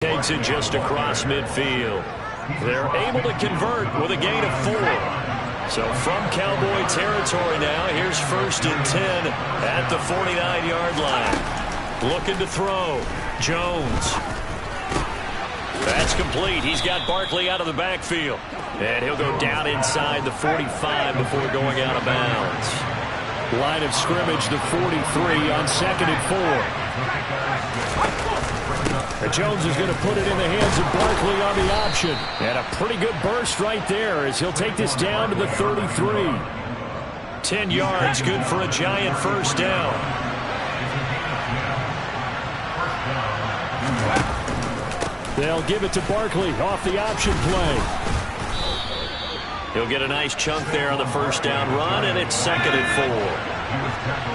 Takes it just across midfield. They're able to convert with a gain of 4. So from Cowboy territory now, here's 1st and 10 at the 49-yard line. Looking to throw. Jones. That's complete. He's got Barkley out of the backfield. And he'll go down inside the 45 before going out of bounds. Line of scrimmage, the 43 on 2nd and 4. Jones is going to put it in the hands of Barkley on the option. And a pretty good burst right there as he'll take this down to the 33. 10 yards, good for a Giant 1st down. They'll give it to Barkley off the option play. He'll get a nice chunk there on the 1st down run, and it's 2nd and 4.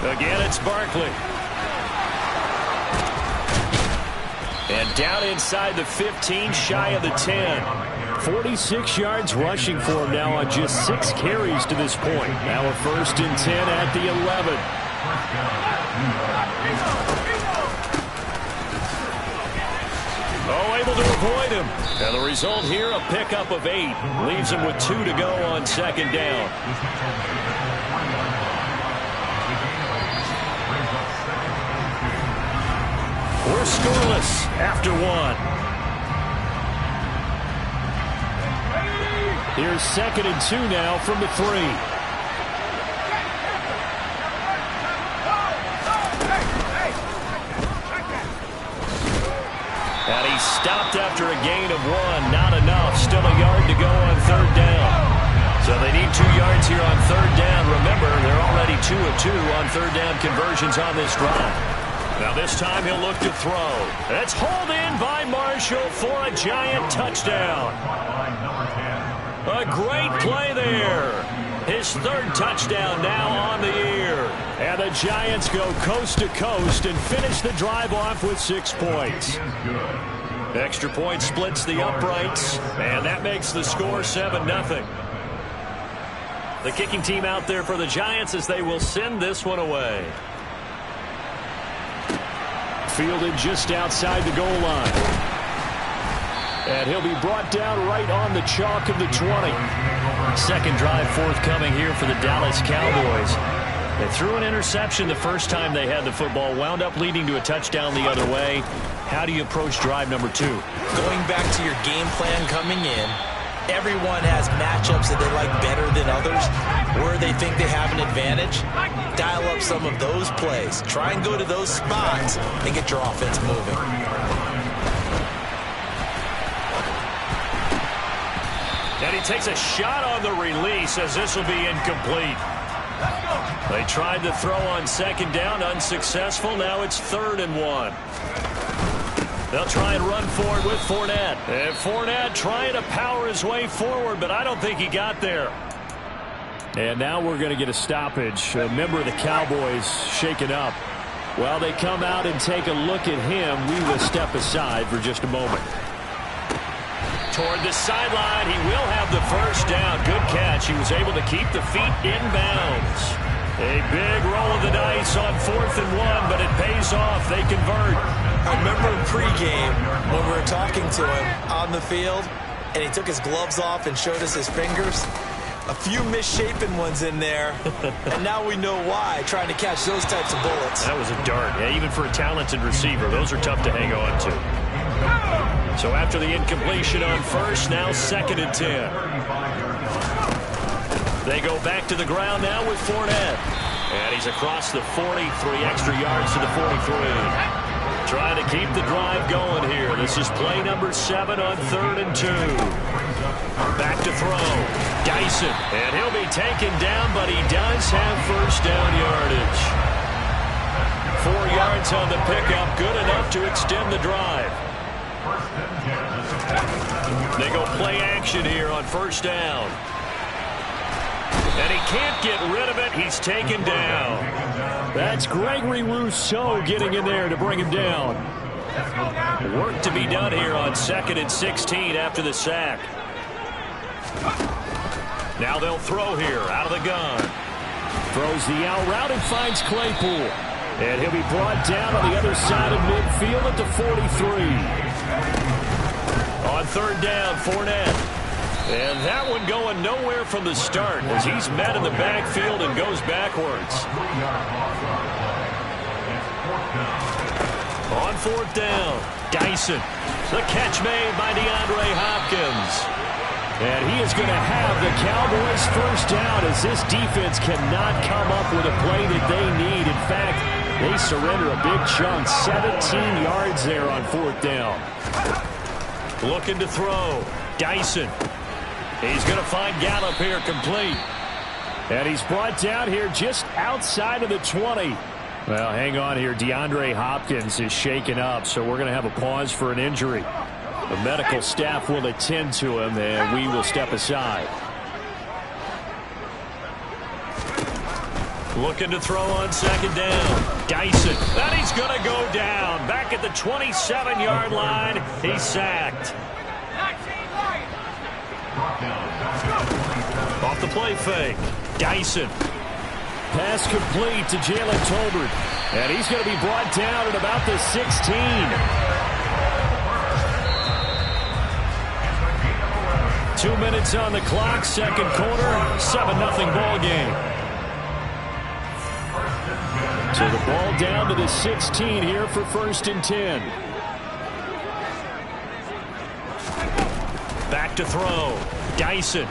Again, it's Barkley. And down inside the 15, shy of the 10. 46 yards rushing for him now on just 6 carries to this point. Now a 1st and 10 at the 11. Oh, able to avoid him. And the result here, a pickup of 8. Leaves him with 2 to go on 2nd down. We're scoreless after 1. Here's 2nd and 2 now from the 3. And he's stopped after a gain of 1. Not enough. Still a yard to go on 3rd down. So they need 2 yards here on 3rd down. Remember, they're already 2 of 2 on 3rd down conversions on this drive. Now this time he'll look to throw. It's hauled in by Marshall for a Giant touchdown. A great play there. His 3rd touchdown now on the year. And the Giants go coast to coast and finish the drive off with 6 points. Extra point splits the uprights, and that makes the score 7-0. The kicking team out there for the Giants as they will send this one away. Fielded just outside the goal line. And he'll be brought down right on the chalk of the 20. 2nd drive forthcoming here for the Dallas Cowboys. They threw an interception the first time they had the football, wound up leading to a touchdown the other way. How do you approach drive number 2? Going back to your game plan coming in, everyone has matchups that they like better than others, where they think they have an advantage. Dial up some of those plays. Try and go to those spots and get your offense moving. And he takes a shot on the release as this will be incomplete. They tried to throw on 2nd down, unsuccessful. Now it's 3rd and 1. They'll try and run forward with Fournette. And Fournette trying to power his way forward, but I don't think he got there. And now we're going to get a stoppage. A member of the Cowboys shaken up. While they come out and take a look at him, we will step aside for just a moment. Toward the sideline, he will have the 1st down. Good catch. He was able to keep the feet in bounds. A big roll of the dice on 4th and 1, but it pays off. They convert. I remember in pregame when we were talking to him on the field, and he took his gloves off and showed us his fingers. A few misshapen ones in there, and now we know why, trying to catch those types of bullets. That was a dart. Yeah, even for a talented receiver, those are tough to hang on to. So after the incompletion on 1st, now 2nd and 10. They go back to the ground now with Fournette. And he's across the 40, 3 extra yards to the 43. Trying to keep the drive going here. This is play number 7 on 3rd and 2. Back to throw. Dyson. And he'll be taken down, but he does have 1st down yardage. 4 yards on the pickup. Good enough to extend the drive. They go play action here on 1st down. And he can't get rid of it. He's taken down. That's Gregory Rousseau getting in there to bring him down. Work to be done here on 2nd and 16 after the sack. Now they'll throw here out of the gun. Throws the out route and finds Claypool. And he'll be brought down on the other side of midfield at the 43. On third down, Fournette. And that one going nowhere from the start as he's met in the backfield and goes backwards. On fourth down, Dyson. The catch made by DeAndre Hopkins. And he is going to have the Cowboys first down as this defense cannot come up with a play that they need. In fact, they surrender a big chunk, 17 yards there on fourth down. Looking to throw, Dyson. He's going to find Gallup here complete. And he's brought down here just outside of the 20. Well, hang on here. DeAndre Hopkins is shaken up, so we're going to have a pause for an injury. The medical staff will attend to him, and we will step aside. Looking to throw on second down. Dyson. And he's going to go down. Back at the 27-yard line. He's sacked. Off the play fake. Dyson. Pass complete to Jalen Tolbert. And he's going to be brought down at about the 16. 2 minutes on the clock, second quarter, 7-0 ball game. So the ball down to the 16 here for 1st and 10. Back to throw. Dyson.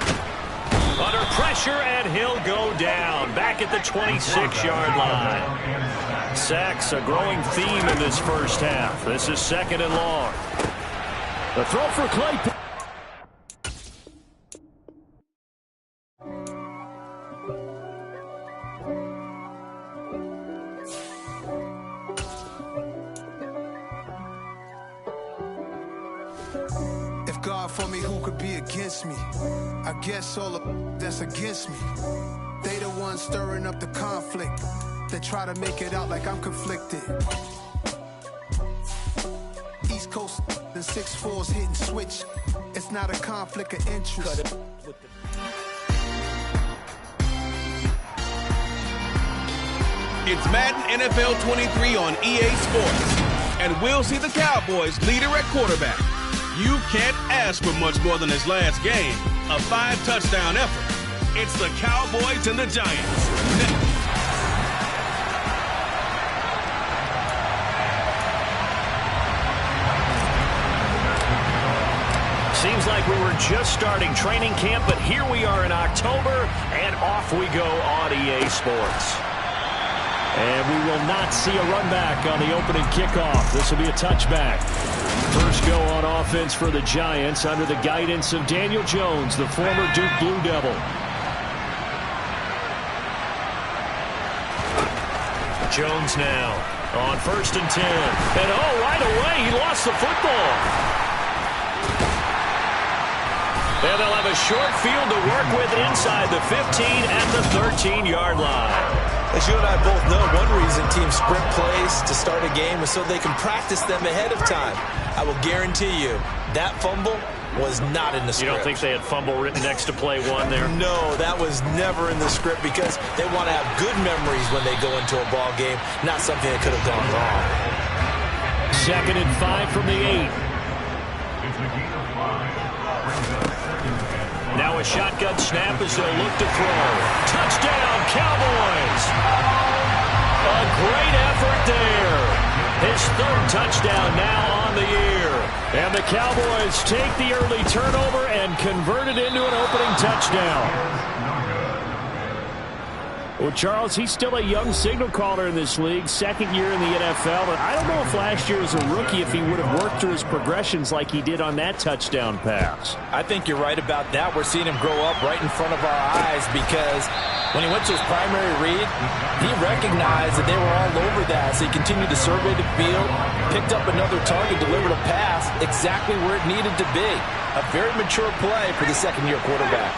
Under pressure, and he'll go down. Back at the 26-yard line. Sacks, a growing theme in this first half. This is second and long. The throw for Claypool. For me, who could be against me? I guess all of that's against me. They the ones stirring up the conflict. They try to make it out like I'm conflicted. East Coast and 6'4s hitting switch. It's not a conflict of interest. It's Madden NFL 23 on EA Sports. And we'll see the Cowboys leader at quarterback. You can't ask for much more than his last game, a 5-touchdown effort. It's the Cowboys and the Giants. Seems like we were just starting training camp, but here we are in October, and off we go on EA Sports. And we will not see a run back on the opening kickoff. This will be a touchback. First go on offense for the Giants under the guidance of Daniel Jones, the former Duke Blue Devil. Jones now on 1st and 10. And right away, he lost the football. And they'll have a short field to work with inside the 15 at the 13-yard line. As you and I both know, one reason teams script plays to start a game is so they can practice them ahead of time. I will guarantee you that fumble was not in the script. You don't think they had fumble written next to play one there? No, that was never in the script because they want to have good memories when they go into a ball game, not something that could have gone wrong. 2nd and 5 from the 8. Now a shotgun snap as they'll look to throw. Touchdown, Cowboys! A great effort there. His 3rd touchdown now on the year. And the Cowboys take the early turnover and convert it into an opening touchdown. Well, Charles, he's still a young signal caller in this league, 2nd year in the NFL. But I don't know if last year as a rookie if he would have worked through his progressions like he did on that touchdown pass. I think you're right about that. We're seeing him grow up right in front of our eyes because when he went to his primary read, he recognized that they were all over that. So he continued to survey the field, picked up another target, delivered a pass exactly where it needed to be. A very mature play for the 2nd-year quarterback.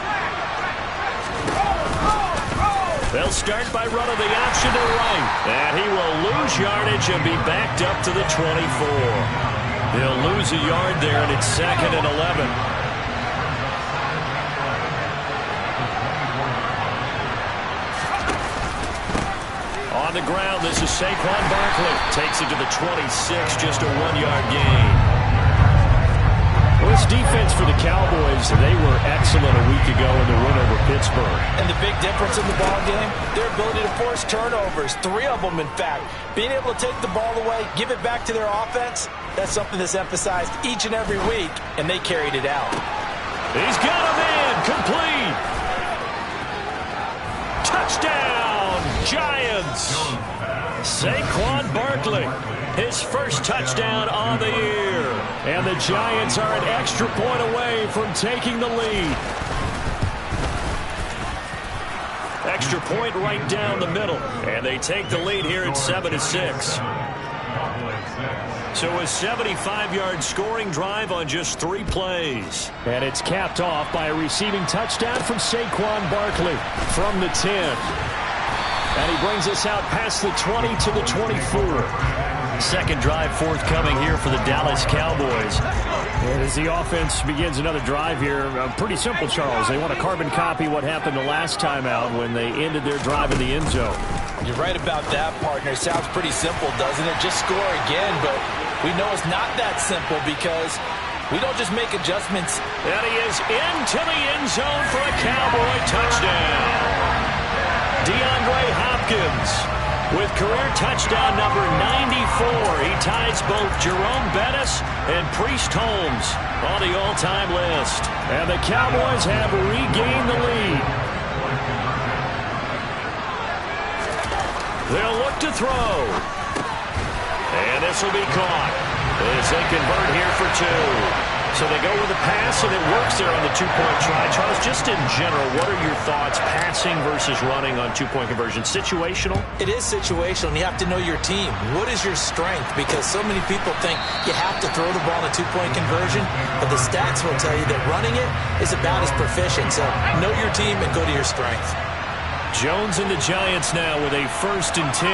They'll start by running the option to right. And he will lose yardage and be backed up to the 24. He'll lose a yard there, and it's 2nd and 11. On the ground, this is Saquon Barkley. Takes it to the 26, just a 1-yard gain. Well, this defense for the Cowboys, they were excellent a week ago in the win over Pittsburgh. And the big difference in the ball game, their ability to force turnovers, 3 of them in fact. Being able to take the ball away, give it back to their offense, that's something that's emphasized each and every week, and they carried it out. He's got a man, complete. Touchdown, Giants. Saquon Barkley, his first touchdown on the year. And the Giants are an extra point away from taking the lead. Extra point right down the middle. And they take the lead here at 7-6. So a 75-yard scoring drive on just 3 plays. And it's capped off by a receiving touchdown from Saquon Barkley from the 10. And he brings us out past the 20 to the 24. Second drive forthcoming here for the Dallas Cowboys. And as the offense begins another drive here, pretty simple, Charles. They want to carbon copy what happened the last time out when they ended their drive in the end zone. You're right about that, partner. Sounds pretty simple, doesn't it? Just score again, but we know it's not that simple because we don't just make adjustments. And he is into the end zone for a Cowboy touchdown. DeAndre Hopkins with career touchdown number 94. He ties both Jerome Bettis and Priest Holmes on the all-time list. And the Cowboys have regained the lead. They'll look to throw. And this will be caught as they convert here for 2. So they go with a pass, and it works there on the 2-point try. Charles, just in general, what are your thoughts passing versus running on 2-point conversion? Situational? It is situational, and you have to know your team. What is your strength? Because so many people think you have to throw the ball in a 2-point conversion, but the stats will tell you that running it is about as proficient. So know your team and go to your strength. Jones and the Giants now with a 1st and 10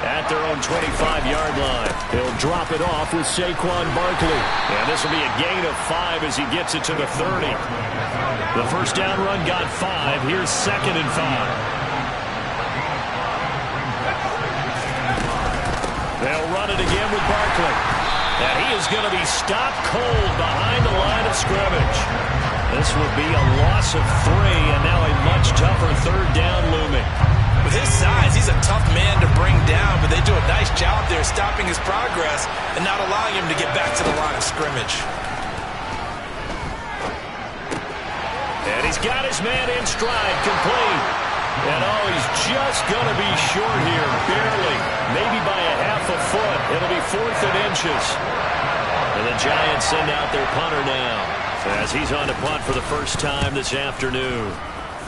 at their own 25-yard line. He'll drop it off with Saquon Barkley. And this will be a gain of 5 as he gets it to the 30. The first down run got 5. Here's 2nd and 5. They'll run it again with Barkley. And he is going to be stopped cold behind the line of scrimmage. This would be a loss of 3, and now a much tougher 3rd down looming. With his size, he's a tough man to bring down, but they do a nice job there stopping his progress and not allowing him to get back to the line of scrimmage. And he's got his man in stride, complete. And he's just going to be short here, barely, maybe by a half a foot. It'll be 4th and inches. And the Giants send out their punter now, as he's on to punt for the first time this afternoon.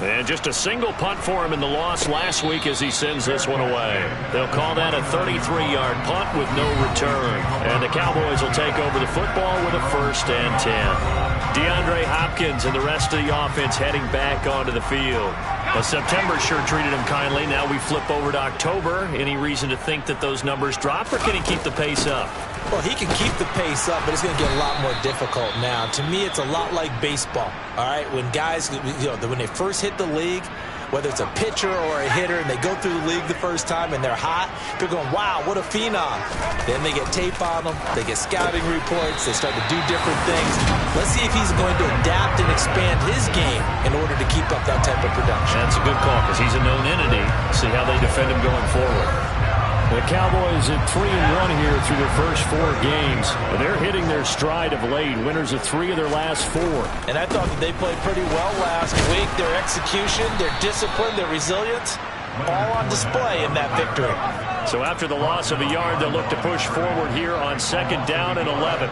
And just a single punt for him in the loss last week as he sends this one away. They'll call that a 33-yard punt with no return. And the Cowboys will take over the football with a 1st and 10. DeAndre Hopkins and the rest of the offense heading back onto the field. Well, September sure treated him kindly. Now we flip over to October. Any reason to think that those numbers drop, or can he keep the pace up? Well, he can keep the pace up, but it's going to get a lot more difficult now. To me, it's a lot like baseball, all right? When guys, when they first hit the league, whether it's a pitcher or a hitter, and they go through the league the first time and they're hot, they're going, wow, what a phenom. Then they get tape on them, they get scouting reports, they start to do different things. Let's see if he's going to adapt and expand his game in order to keep up that type of production. That's a good call because he's a known entity. See how they defend him going forward. The Cowboys at 3-1 here through their first 4 games. They're hitting their stride of late. Winners of 3 of their last 4. And I thought that they played pretty well last week. Their execution, their discipline, their resilience, all on display in that victory. So after the loss of a yard, they'll look to push forward here on 2nd down and 11.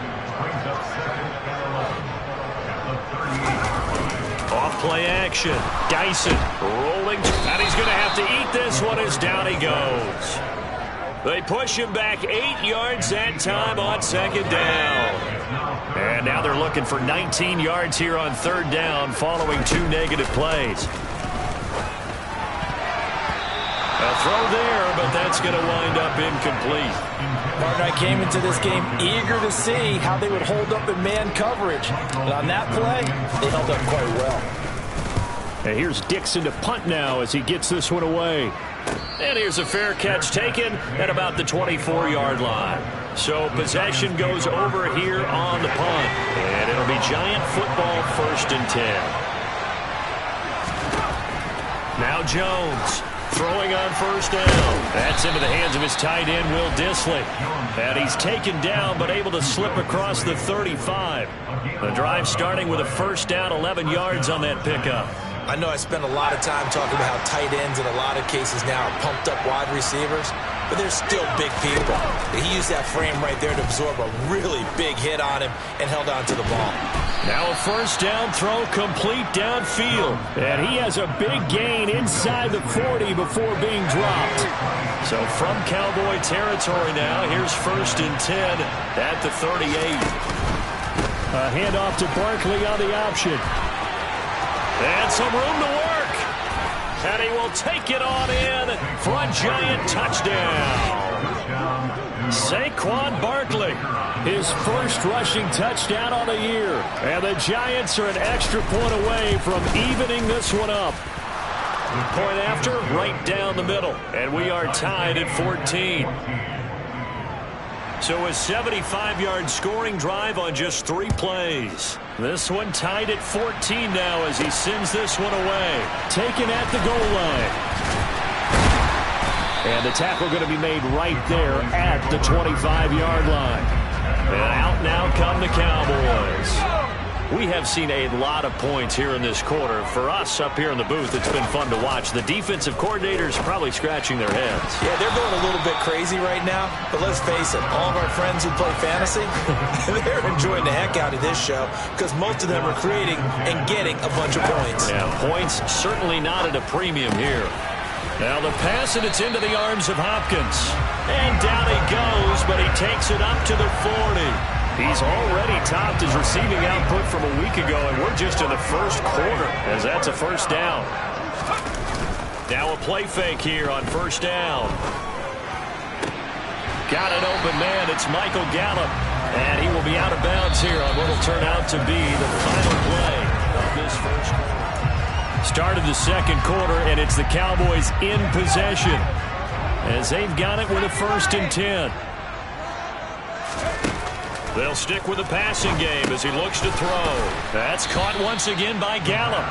Off play action. Dyson rolling. And he's going to have to eat this one as down he goes. They push him back 8 yards that time on 2nd down. And now they're looking for 19 yards here on 3rd down following 2 negative plays. A throw there, but that's going to wind up incomplete. Martin, I came into this game eager to see how they would hold up in man coverage. And on that play, they held up quite well. And here's Dixon to punt now as he gets this one away. And here's a fair catch taken at about the 24-yard line. So possession goes over here on the punt. And it'll be Giant football 1st and 10. Now Jones throwing on 1st down. That's into the hands of his tight end, Will Dissly. And he's taken down but able to slip across the 35. The drive starting with a 1st down, 11 yards on that pickup. I know I spend a lot of time talking about how tight ends in a lot of cases now are pumped up wide receivers, but they're still big people. He used that frame right there to absorb a really big hit on him and held on to the ball. Now a 1st down throw complete downfield. And he has a big gain inside the 40 before being dropped. So from Cowboy territory now, here's 1st and 10 at the 38. A handoff to Barkley on the option. And some room to work. And he will take it on in for a Giant touchdown. Saquon Barkley, his 1st rushing touchdown on the year. And the Giants are an extra point away from evening this one up. Point after, right down the middle. And we are tied at 14. So a 75-yard scoring drive on just 3 plays. This one tied at 14 now as he sends this one away. Taken at the goal line. And the tackle going to be made right there at the 25-yard line. And out now come the Cowboys. We have seen a lot of points here in this quarter. For us up here in the booth, it's been fun to watch. The defensive coordinators probably scratching their heads. Yeah, they're going a little bit crazy right now. But let's face it, all of our friends who play fantasy, they're enjoying the heck out of this show because most of them are creating and getting a bunch of points. Yeah, points certainly not at a premium here. Now the pass, and it's into the arms of Hopkins. And down he goes, but he takes it up to the 40. He's already topped his receiving output from a week ago, and we're just in the 1st quarter as that's a 1st down. Now a play fake here on 1st down. Got an open man. It's Michael Gallup, and he will be out of bounds here on what will turn out to be the final play of this 1st quarter. Started the 2nd quarter, and it's the Cowboys in possession as they've got it with a 1st and 10. They'll stick with the passing game as he looks to throw. That's caught once again by Gallup.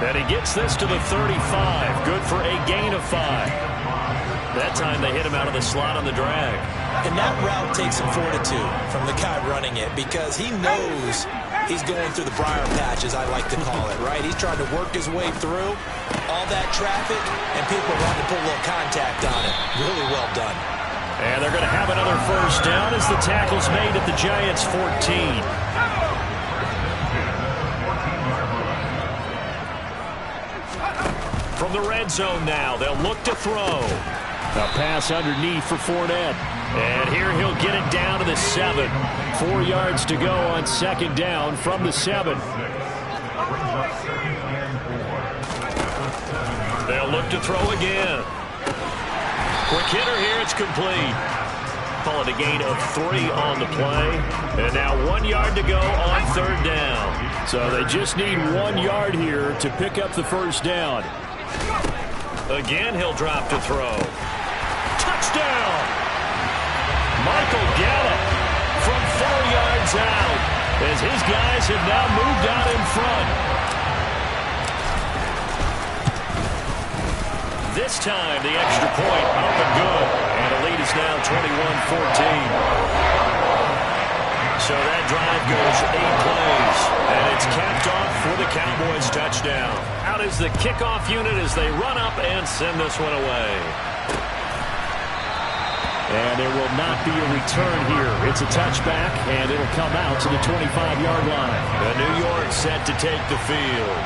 And he gets this to the 35. Good for a gain of 5. That time they hit him out of the slot on the drag. And that route takes some fortitude from the guy running it because he knows he's going through the briar patch, as I like to call it, right? He's trying to work his way through all that traffic, and people are wanting to put a little contact on it. Really well done. And they're going to have another 1st down as the tackle's made at the Giants' 14. From the red zone now, they'll look to throw. A pass underneath for Fournette. And here he'll get it down to the 7. 4 yards to go on 2nd down from the 7. They'll look to throw again. Quick hitter here, it's complete. Call it a gain of 3 on the play. And now 1 yard to go on 3rd down. So they just need 1 yard here to pick up the 1st down. Again, he'll drop to throw. Touchdown! Michael Gallup from 4 yards out as his guys have now moved out in front. This time, the extra point up and good. And the lead is now 21-14. So that drive goes 8 plays. And it's capped off for the Cowboys touchdown. Out is the kickoff unit as they run up and send this one away. And there will not be a return here. It's a touchback, and it'll come out to the 25-yard line. And New York set to take the field.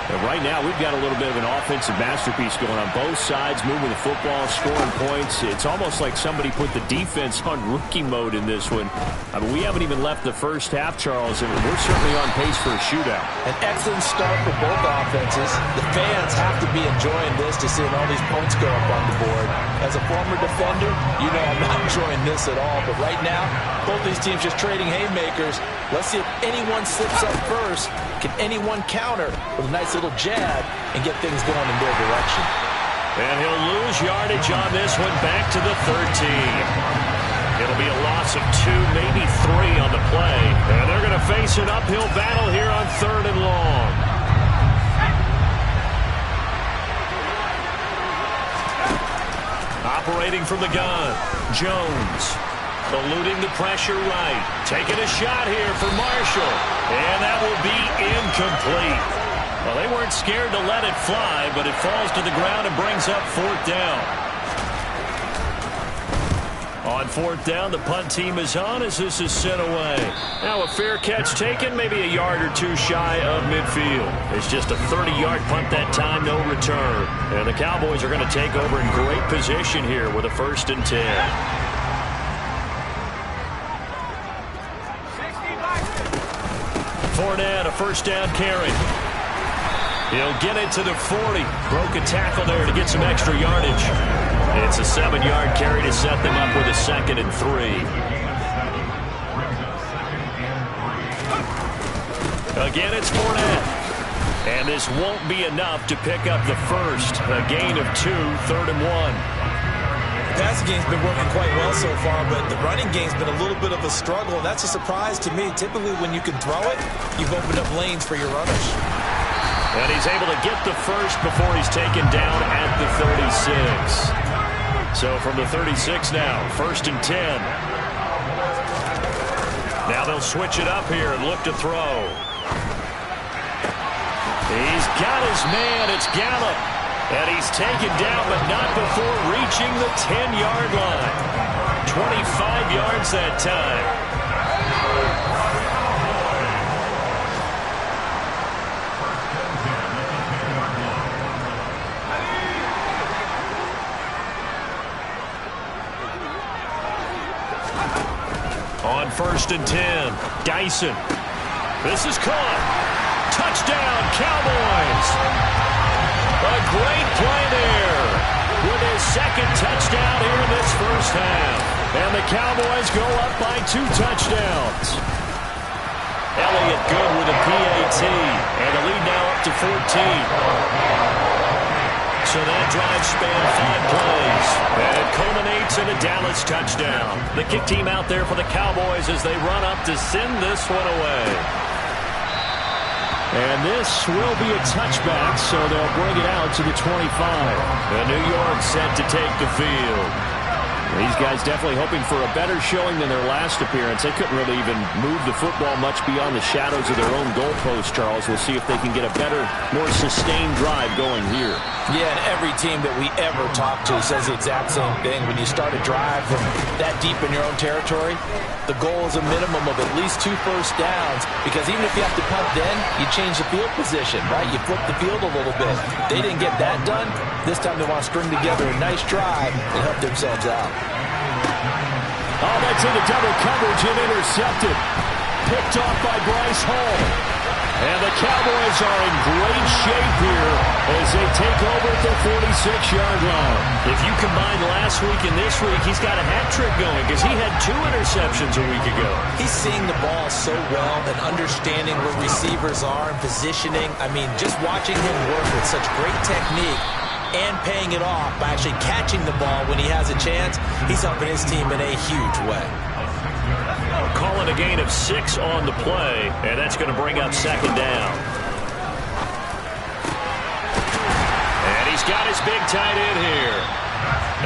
And right now, we've got a little bit of an offensive masterpiece going on both sides, moving the football, scoring points. It's almost like somebody put the defense on rookie mode in this one. I mean, we haven't even left the first half, Charles, and we're certainly on pace for a shootout. An excellent start for both offenses. The fans have to be enjoying this to seeing all these points go up on the board. As a former defender, you know I'm not enjoying this at all. But right now, both these teams just trading haymakers. Let's see if anyone slips up first. Can anyone counter with a nice little jab and get things going in their direction? And he'll lose yardage on this one, back to the 13. It'll be a loss of 2, maybe 3 on the play. And they're going to face an uphill battle here on 3rd and long. Operating from the gun, Jones. Eluding the pressure right. Taking a shot here for Marshall. And that will be incomplete. Well, they weren't scared to let it fly, but it falls to the ground and brings up 4th down. On 4th down, the punt team is on as this is sent away. Now a fair catch taken, maybe a yard or 2 shy of midfield. It's just a 30-yard punt that time, no return. And the Cowboys are going to take over in great position here with a 1st and 10. Fournette, a 1st down carry. He'll get it to the 40. Broke a tackle there to get some extra yardage. It's a 7-yard carry to set them up with a 2nd and 3. Again, it's Fournette. And this won't be enough to pick up the first. A gain of 2, 3rd and 1. The passing game's been working quite well so far, but the running game's been a little bit of a struggle, and that's a surprise to me. Typically, when you can throw it, you've opened up lanes for your runners. And he's able to get the first before he's taken down at the 36. So from the 36 now, 1st and 10. Now they'll switch it up here and look to throw. He's got his man. It's Gallup. And he's taken down, but not before reaching the 10-yard line. 25 yards that time. On 1st and 10, Dyson. This is caught. Touchdown, Cowboys. A great play there with his 2nd touchdown here in this first half. And the Cowboys go up by 2 touchdowns. Elliott good with a PAT. And the lead now up to 14. So that drive spanned 5 plays. And it culminates in a Dallas touchdown. The kick team out there for the Cowboys as they run up to send this one away. And this will be a touchback, so they'll bring it out to the 25. And New York set to take the field. These guys definitely hoping for a better showing than their last appearance. They couldn't really even move the football much beyond the shadows of their own goalpost, Charles. We'll see if they can get a better, more sustained drive going here. Yeah, and every team that we ever talk to says the exact same thing. When you start a drive from that deep in your own territory, the goal is a minimum of at least 2 first downs, because even if you have to punt then, you change the field position, right? You flip the field a little bit. They didn't get that done. This time they want to string together a nice drive and help themselves out. Oh, that's into double coverage and intercepted. Picked off by Bryce Hall. And the Cowboys are in great shape here as they take over at the 46-yard line. If you combine last week and this week, he's got a hat trick going because he had 2 interceptions a week ago. He's seeing the ball so well and understanding where receivers are and positioning. I mean, just watching him work with such great technique and paying it off by actually catching the ball when he has a chance, he's helping his team in a huge way. Calling a gain of 6 on the play, and that's going to bring up 2nd down. And he's got his big tight end here.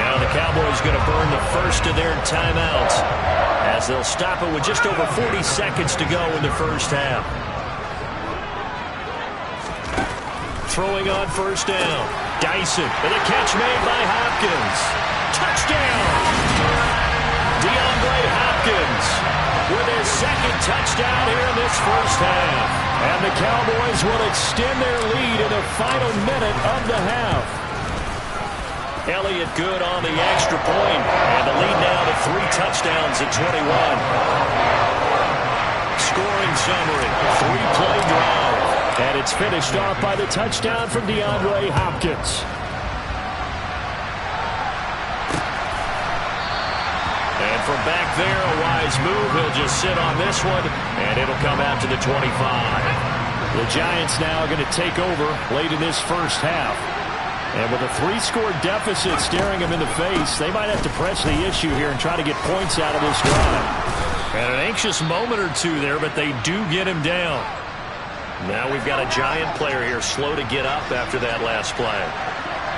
Now the Cowboys going to burn the first of their timeouts as they'll stop it with just over 40 seconds to go in the first half. Throwing on 1st down. Dyson, and a catch made by Hopkins. Touchdown! DeAndre Hopkins with his 2nd touchdown here in this first half. And the Cowboys will extend their lead in the final minute of the half. Elliott good on the extra point, and the lead now to 3 touchdowns at 21. Scoring summary, 3-play drive. And it's finished off by the touchdown from DeAndre Hopkins. And from back there, a wise move. He'll just sit on this one, and it'll come out to the 25. The Giants now are going to take over late in this first half. And with a 3-score deficit staring them in the face, they might have to press the issue here and try to get points out of this drive. And an anxious moment or two there, but they do get him down. Now we've got a Giant player here slow to get up after that last play.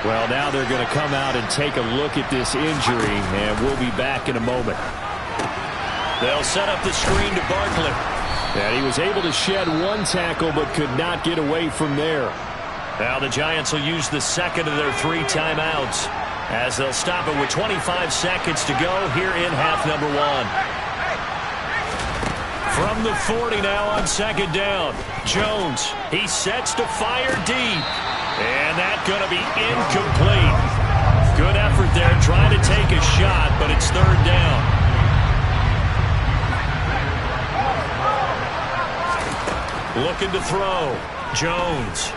Well, now they're going to come out and take a look at this injury, and we'll be back in a moment. They'll set up the screen to Barkley. And he was able to shed one tackle but could not get away from there. Now the Giants will use the second of their 3 timeouts as they'll stop it with 25 seconds to go here in half number 1. From the 40 now on second down. Jones, he sets to fire deep. And that's going to be incomplete. Good effort there trying to take a shot, but it's third down. Looking to throw. Jones.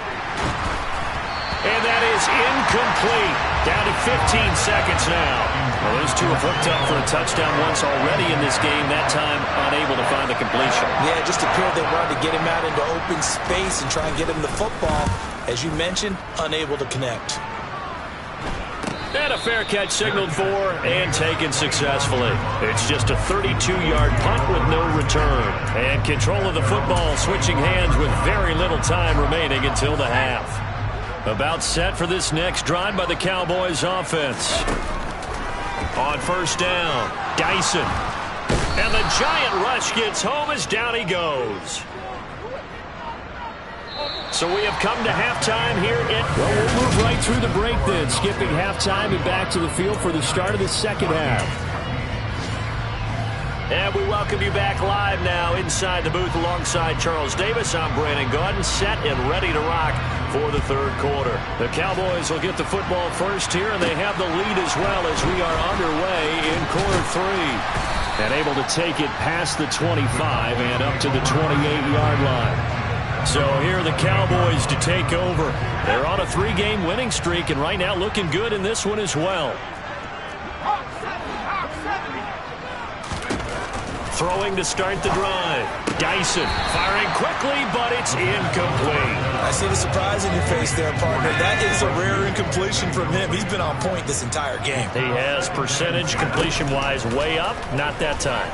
And that is incomplete. Down to 15 seconds now. Well, those two have hooked up for a touchdown once already in this game. That time unable to find the completion. Yeah, it just appeared they wanted to get him out into open space and try and get him the football. As you mentioned, unable to connect. And a fair catch signaled for and taken successfully. It's just a 32-yard punt with no return. And control of the football switching hands with very little time remaining until the half. About set for this next drive by the Cowboys offense. On first down, Dyson. And the Giant rush gets home as down he goes. So we have come to halftime here at... Well, we'll move right through the break then, skipping halftime and back to the field for the start of the second half. And we welcome you back live now inside the booth alongside Charles Davis. I'm Brandon Gaudin, set and ready to rock for the third quarter. The Cowboys will get the football first here, and they have the lead as well as we are underway in quarter 3. And able to take it past the 25 and up to the 28-yard line. So here are the Cowboys to take over. They're on a 3-game winning streak, and right now looking good in this one as well. Throwing to start the drive. Dyson firing quickly, but it's incomplete. I see the surprise in your face there, partner. That is a rare incompletion from him. He's been on point this entire game. He has percentage completion-wise way up. Not that time.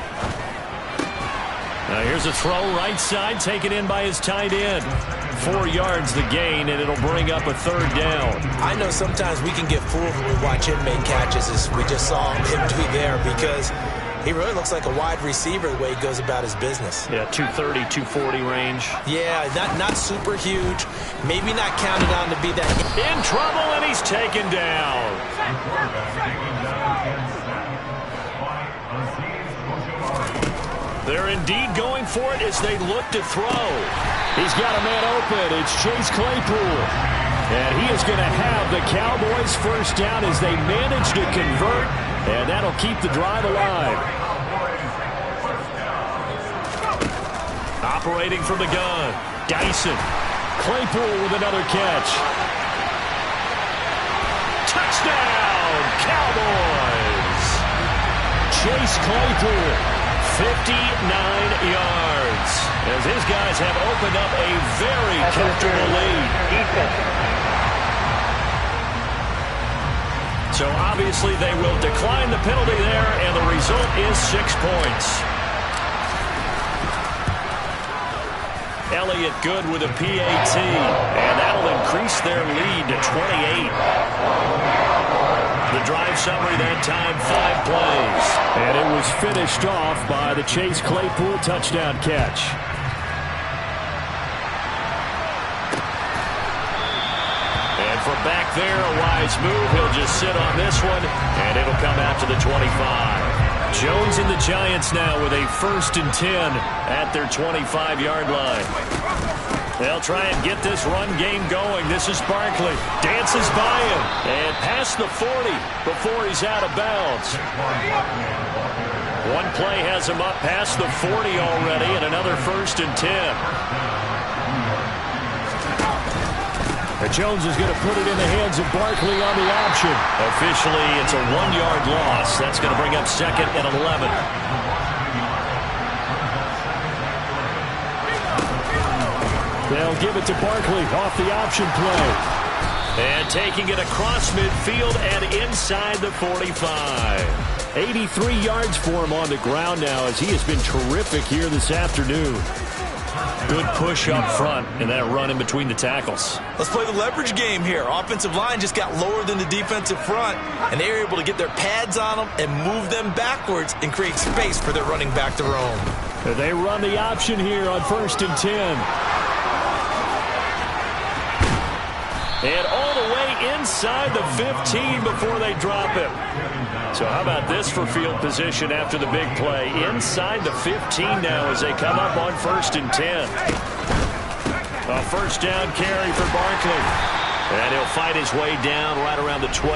Now here's a throw right side taken in by his tight end. 4 yards the gain, and it'll bring up a third down. I know sometimes we can get fooled when we watch him make catches, as we just saw him do there, because he really looks like a wide receiver the way he goes about his business. Yeah, 230, 240 range. Yeah, not super huge. Maybe not counted on to be that. In trouble, and he's taken down. They're indeed going for it as they look to throw. He's got a man open. It's Chase Claypool. And he is going to have the Cowboys first down as they manage to convert. And that'll keep the drive alive. Operating from the gun. Dyson. Claypool with another catch. Touchdown, Cowboys. Chase Claypool. 59 yards as his guys have opened up a very comfortable lead. So obviously they will decline the penalty there, and the result is 6 points. Elliott good with a PAT, and that'll increase their lead to 28. The drive summary that time, 5 plays. And it was finished off by the Chase Claypool touchdown catch. And from back there, a wise move. He'll just sit on this one, and it'll come out to the 25. Jones and the Giants now with a 1st and 10 at their 25-yard line. They'll try and get this run game going. This is Barkley. Dances by him. And past the 40 before he's out of bounds. One play has him up past the 40 already, and another 1st and 10. And Jones is going to put it in the hands of Barkley on the option. Officially, it's a 1-yard loss. That's going to bring up 2nd and 11. They'll give it to Barkley off the option play. And taking it across midfield and inside the 45. 83 yards for him on the ground now as he has been terrific here this afternoon. Good push up front and that run in between the tackles. Let's play the leverage game here. Offensive line just got lower than the defensive front, and they were able to get their pads on them and move them backwards and create space for their running back to roam. They run the option here on 1st and 10. And all the way inside the 15 before they drop him. So how about this for field position after the big play? Inside the 15 now as they come up on 1st and 10. A first down carry for Barkley. And he'll fight his way down right around the 12.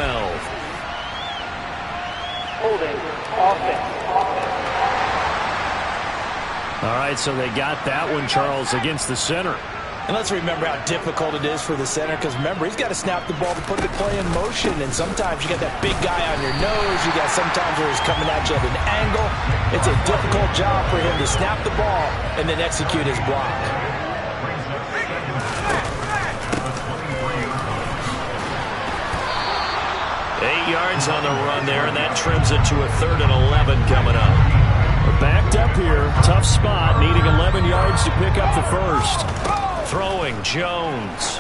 Holding, offense. All right, so they got that one, Charles, against the center. And let's remember how difficult it is for the center, because remember, he's got to snap the ball to put the play in motion, and sometimes you got that big guy on your nose. You got sometimes where he's coming at you at an angle. It's a difficult job for him to snap the ball and then execute his block. Eight yards on the run there, and that trims it to a 3rd and 11 coming up. We're backed up here. Tough spot, needing 11 yards to pick up the first. Throwing Jones.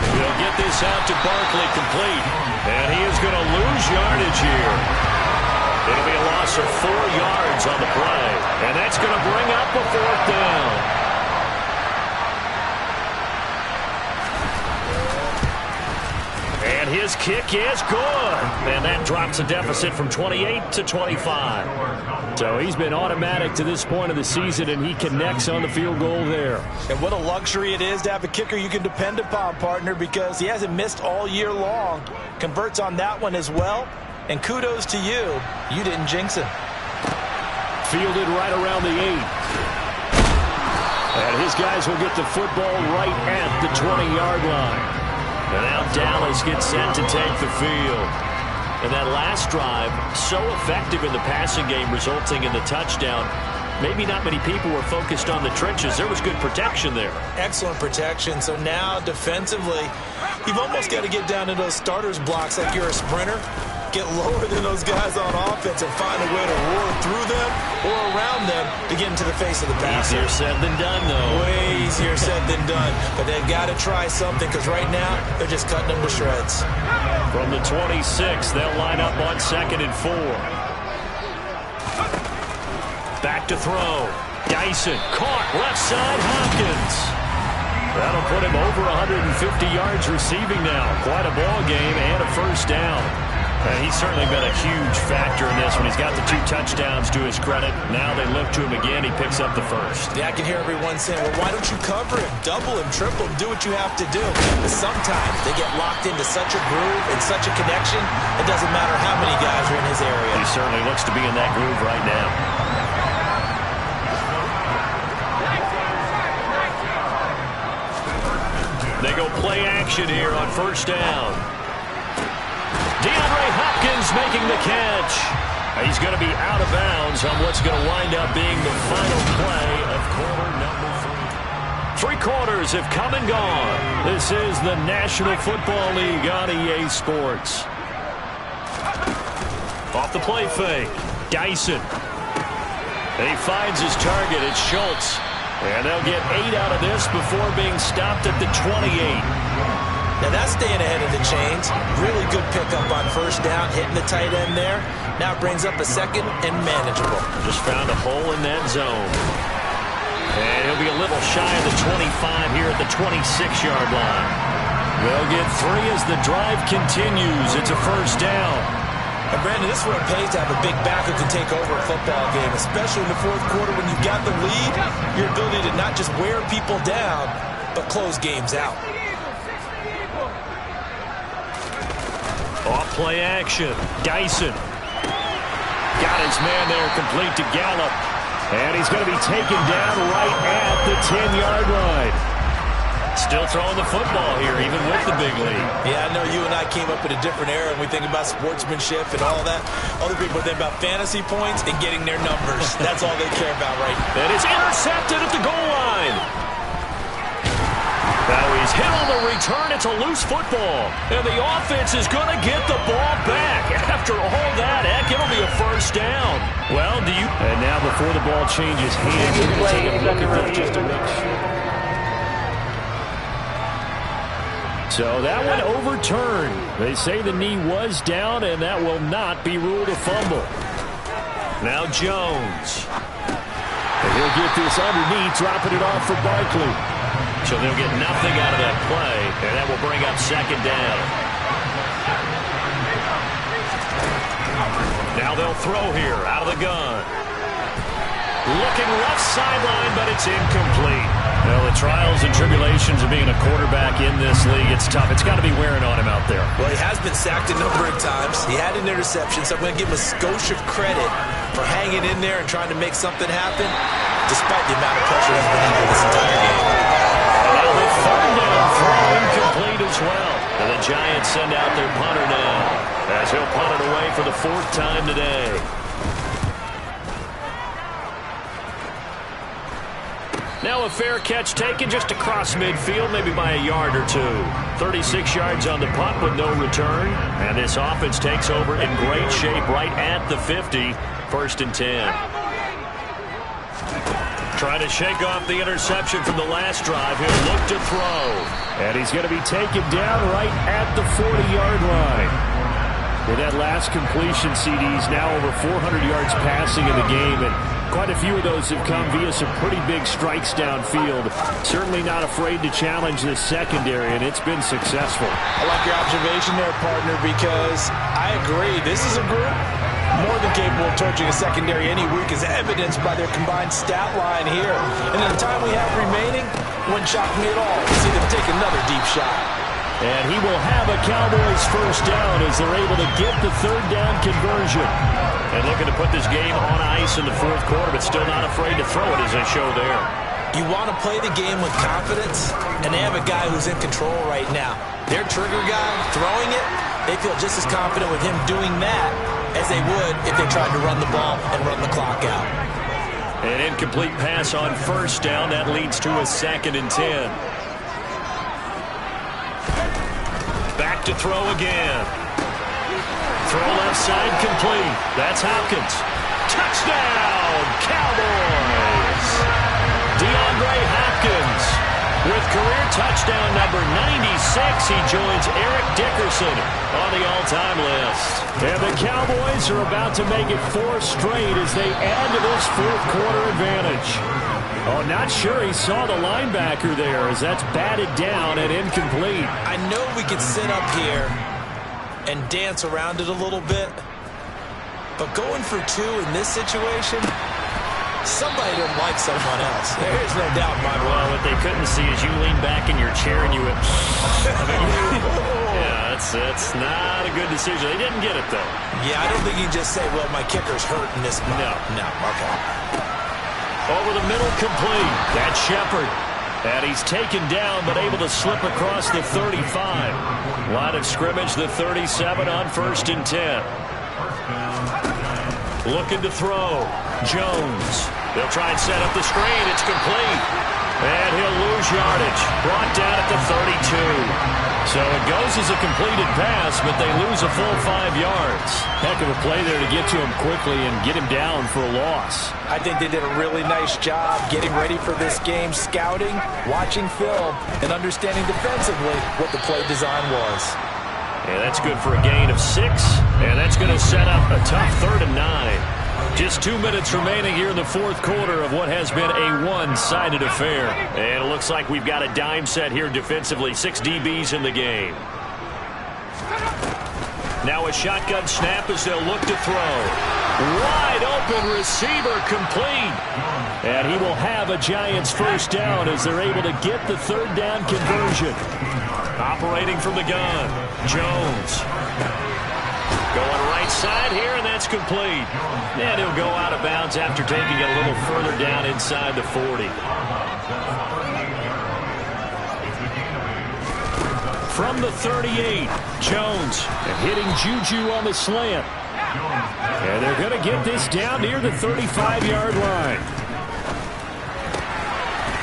He'll get this out to Barkley complete. And he is going to lose yardage here. It'll be a loss of 4 yards on the play. And that's going to bring up a 4th down. And his kick is good. And that drops a deficit from 28 to 25. So he's been automatic to this point of the season, and he connects on the field goal there. And what a luxury it is to have a kicker you can depend upon, partner, because he hasn't missed all year long. Converts on that one as well. And kudos to you. You didn't jinx him. Fielded right around the 8. And his guys will get the football right at the 20-yard line. And now Dallas gets set to take the field. And that last drive, so effective in the passing game, resulting in the touchdown. Maybe not many people were focused on the trenches. There was good protection there. Excellent protection. So now defensively, you've almost got to get down to those starters blocks like you're a sprinter. Get lower than those guys on offense and find a way to roar through them or around them to get into the face of the passer. Easier said than done, though. Way easier said than done. But they've got to try something, because right now they're just cutting them to shreds. From the 26, they'll line up on 2nd and 4. Back to throw. Dyson caught left side. Hopkins. That'll put him over 150 yards receiving now. Quite a ball game and a first down. He's certainly been a huge factor in this one. He's got the 2 touchdowns to his credit. Now they look to him again. He picks up the first. Yeah, I can hear everyone saying, well, why don't you cover him, double him, triple him, do what you have to do. But sometimes they get locked into such a groove and such a connection, it doesn't matter how many guys are in his area. He certainly looks to be in that groove right now. They go play action here on first down. DeAndre Hopkins making the catch. He's going to be out of bounds on what's going to wind up being the final play of quarter number 3. 3 quarters have come and gone. This is the National Football League on EA Sports. Off the play fake. Dyson. He finds his target. It's Schultz. And they'll get 8 out of this before being stopped at the 28. Now that's staying ahead of the chains. Really good pickup on first down, hitting the tight end there. Now brings up a 2nd and manageable. Just found a hole in that zone. And he'll be a little shy of the 25 here at the 26-yard line. They'll get 3 as the drive continues. It's a first down. And Brandon, this is what it pays to have a big back who can take over a football game, especially in the 4th quarter when you've got the lead. Your ability to not just wear people down, but close games out. Off play action. Dyson. Got his man there complete to Gallup. And he's going to be taken down right at the 10-yard line. Still throwing the football here, even with the big lead. Yeah, I know you and I came up in a different era, and we think about sportsmanship and all that. Other people think about fantasy points and getting their numbers. That's all they care about right now. And it's intercepted at the goal line. Now he's hit on the return. It's a loose football. And the offense is going to get the ball back. After all that, heck, it'll be a first down. Well, do you... And now before the ball changes hands, we're going to take a look at that just to make sure. So that one overturned. They say the knee was down, and that will not be ruled a fumble. Now Jones. And he'll get this underneath, dropping it off for Barkley. So they'll get nothing out of that play, and that will bring up second down. Now they'll throw here, out of the gun. Looking left sideline, but it's incomplete. Well, the trials and tribulations of being a quarterback in this league, it's tough. It's got to be wearing on him out there. Well, he has been sacked a number of times. He had an interception, so I'm going to give him a skosh of credit for hanging in there and trying to make something happen, despite the amount of pressure he's been under this entire game. And now the third down throw incomplete as well. And the Giants send out their punter now, as he'll punt it away for the fourth time today. Now a fair catch taken just across midfield, maybe by a yard or two. 36 yards on the punt with no return. And this offense takes over in great shape right at the 50. First and 10. Trying to shake off the interception from the last drive. He'll look to throw. And he's going to be taken down right at the 40-yard line. With that last completion, CD's now over 400 yards passing in the game, and quite a few of those have come via some pretty big strikes downfield. Certainly not afraid to challenge this secondary, and it's been successful. I like your observation there, partner, because I agree. This is a group more than capable of torching a secondary any week, as evidenced by their combined stat line here. And in the time we have remaining, wouldn't shock me at all to see them take another deep shot. And he will have a Cowboys first down as they're able to get the third down conversion. And looking to put this game on ice in the fourth quarter, but still not afraid to throw it as they show there. You want to play the game with confidence, and they have a guy who's in control right now. Their trigger guy, throwing it, they feel just as confident with him doing that as they would if they tried to run the ball and run the clock out. An incomplete pass on first down. That leads to a 2nd and 10. Back to throw again. Throw left side complete. That's Hopkins. Touchdown, Cowboys! DeAndre Hopkins with career touchdown number 96. He joins Eric Dickerson on the all-time list. And the Cowboys are about to make it 4 straight as they add to this fourth quarter advantage. Oh, not sure he saw the linebacker there as that's batted down and incomplete. I know we could sit up here and dance around it a little bit, but going for 2 in this situation, somebody doesn't like someone else. There's no doubt in my mind. Well, what they couldn't see is you lean back in your chair and you went, yeah, that's not a good decision. They didn't get it, though. Yeah, I don't think you can just say, well, my kicker's hurt in this spot. No, okay. Over the middle, complete. That's Shepard. And he's taken down, but able to slip across the 35. Line of scrimmage, the 37 on 1st and 10. Looking to throw. Jones. They'll try and set up the screen. It's complete. And he'll lose yardage. Brought down at the 32. So it goes as a completed pass, but they lose a full 5 yards. Heck of a play there to get to him quickly and get him down for a loss. I think they did a really nice job getting ready for this game, scouting, watching film, and understanding defensively what the play design was. Yeah, that's good for a gain of 6, and that's going to set up a tough 3rd and 9. Just 2 minutes remaining here in the fourth quarter of what has been a one-sided affair. And it looks like we've got a dime set here defensively. 6 DBs in the game. Now a shotgun snap as they'll look to throw. Wide open receiver complete. And he will have a Giants first down as they're able to get the third down conversion. Operating from the gun, Jones. Going right side here, and that's complete. And he'll go out of bounds after taking it a little further down inside the 40. From the 38, Jones hitting Juju on the slant. And they're going to get this down near the 35-yard line.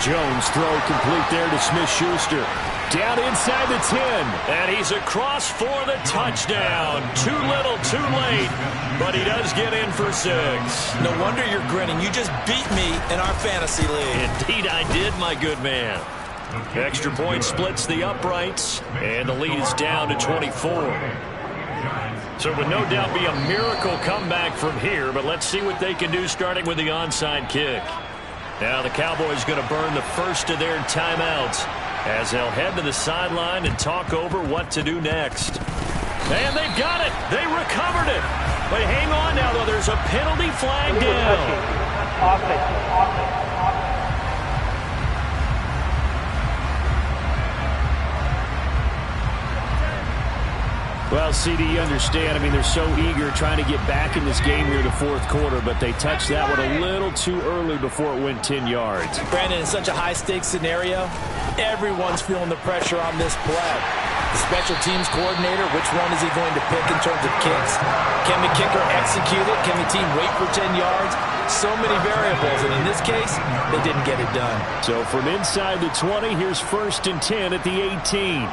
Jones throw complete there to Smith-Schuster. Down inside the 10. And he's across for the touchdown. Too little, too late. But he does get in for 6. No wonder you're grinning. You just beat me in our fantasy league. Indeed I did, my good man. Extra point splits the uprights. And the lead is down to 24. So it would no doubt be a miracle comeback from here. But let's see what they can do starting with the onside kick. Now the Cowboys going to burn the first of their timeouts as they'll head to the sideline and talk over what to do next. And they've got it. They recovered it. But hang on now, though. There's a penalty flag down. Well, CD, you understand. I mean, they're so eager trying to get back in this game here in the fourth quarter, but they touched that one a little too early before it went 10 yards. Brandon, in such a high-stakes scenario, everyone's feeling the pressure on this play. The special teams coordinator, which one is he going to pick in terms of kicks? Can the kicker execute it? Can the team wait for 10 yards? So many variables, and in this case, they didn't get it done. So from inside the 20, here's 1st and 10 at the 18.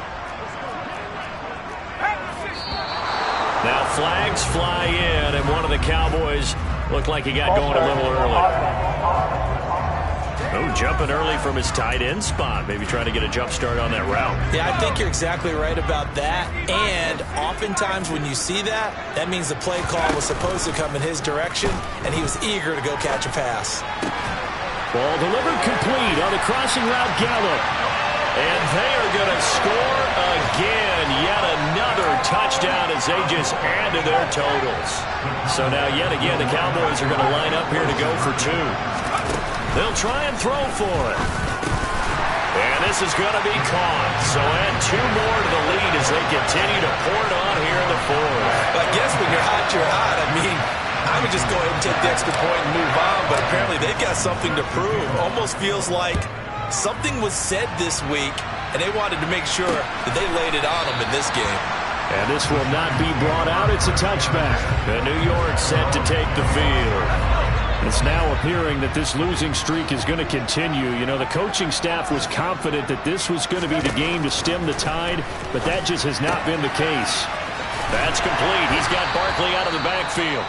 Now flags fly in, and one of the Cowboys looked like he got going a little early. Oh, jumping early from his tight end spot. Maybe trying to get a jump start on that route. Yeah, I think you're exactly right about that. And oftentimes when you see that, that means the play call was supposed to come in his direction, and he was eager to go catch a pass. Ball delivered complete on the crossing route Gallup. And they are going to score again. Yet another touchdown as they just add to their totals. So now yet again the Cowboys are going to line up here to go for 2. They'll try and throw for it. And this is going to be caught. So add 2 more to the lead as they continue to pour it on here in the fourth. I guess when you're hot, you're hot. I mean, I would just go ahead and take the extra point and move on. But apparently they've got something to prove. Almost feels like something was said this week, and they wanted to make sure that they laid it on them in this game. And this will not be brought out. It's a touchback. And New York set to take the field. It's now appearing that this losing streak is going to continue. You know, the coaching staff was confident that this was going to be the game to stem the tide, but that just has not been the case. That's complete. He's got Barkley out of the backfield.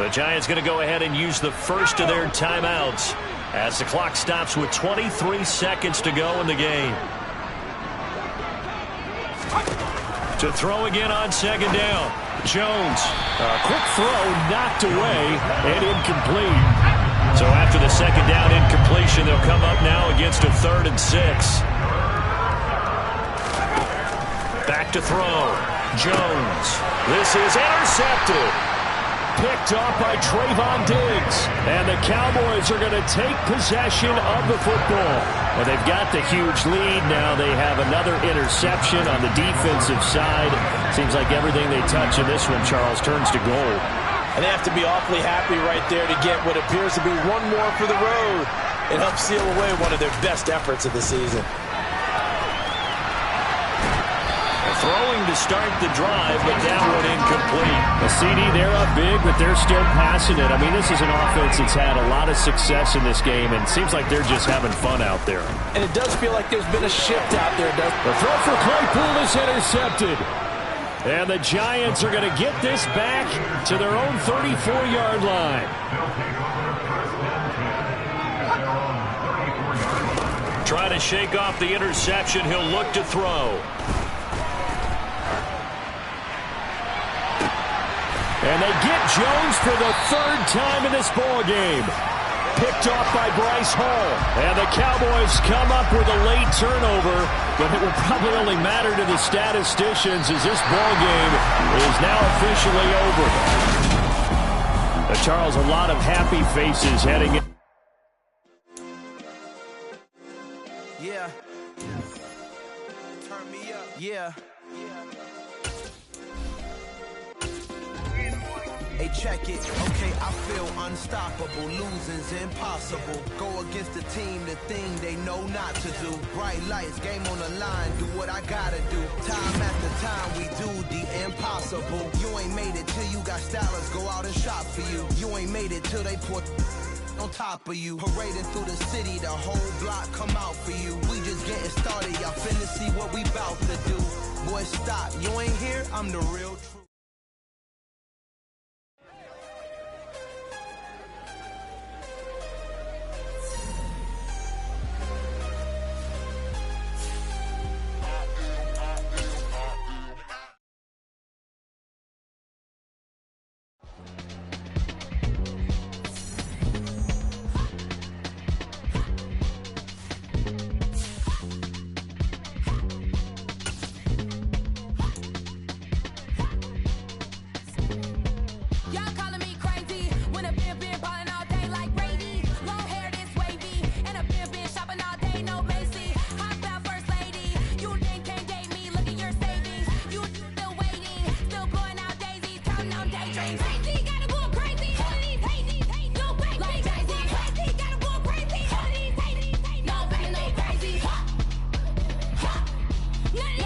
The Giants going to go ahead and use the first of their timeouts as the clock stops with 23 seconds to go in the game. To throw again on 2nd down. Jones, a quick throw knocked away and incomplete. So after the 2nd down incompletion, they'll come up now against a 3rd and 6. Back to throw. Jones. This is intercepted. Picked off by Trayvon Diggs. And the Cowboys are going to take possession of the football. Well, they've got the huge lead. Now they have another interception on the defensive side. Seems like everything they touch in this one, Charles, turns to gold. And they have to be awfully happy right there to get what appears to be one more for the road. It helps seal away one of their best efforts of the season. Throwing to start the drive, but that one incomplete. The CD, they're up big, but they're still passing it. I mean, this is an offense that's had a lot of success in this game, and it seems like they're just having fun out there. And it does feel like there's been a shift out there. The throw for Claypool is intercepted. And the Giants are going to get this back to their own 34-yard line. Try to shake off the interception. He'll look to throw. And they get Jones for the 3rd time in this ball game. Picked off by Bryce Hall. And the Cowboys come up with a late turnover, but it will probably only matter to the statisticians as this ball game is now officially over. Charles, a lot of happy faces heading in. Yeah. Turn me up. Yeah. Hey, check it. Okay, I feel unstoppable. Losing's impossible. Go against the team, the thing they know not to do. Bright lights, game on the line. Do what I gotta do. Time after time, we do the impossible. You ain't made it till you got stylists go out and shop for you. You ain't made it till they put on top of you. Parading through the city, the whole block come out for you. We just getting started, y'all finna see what we bout to do. Boy, stop, you ain't here, I'm the real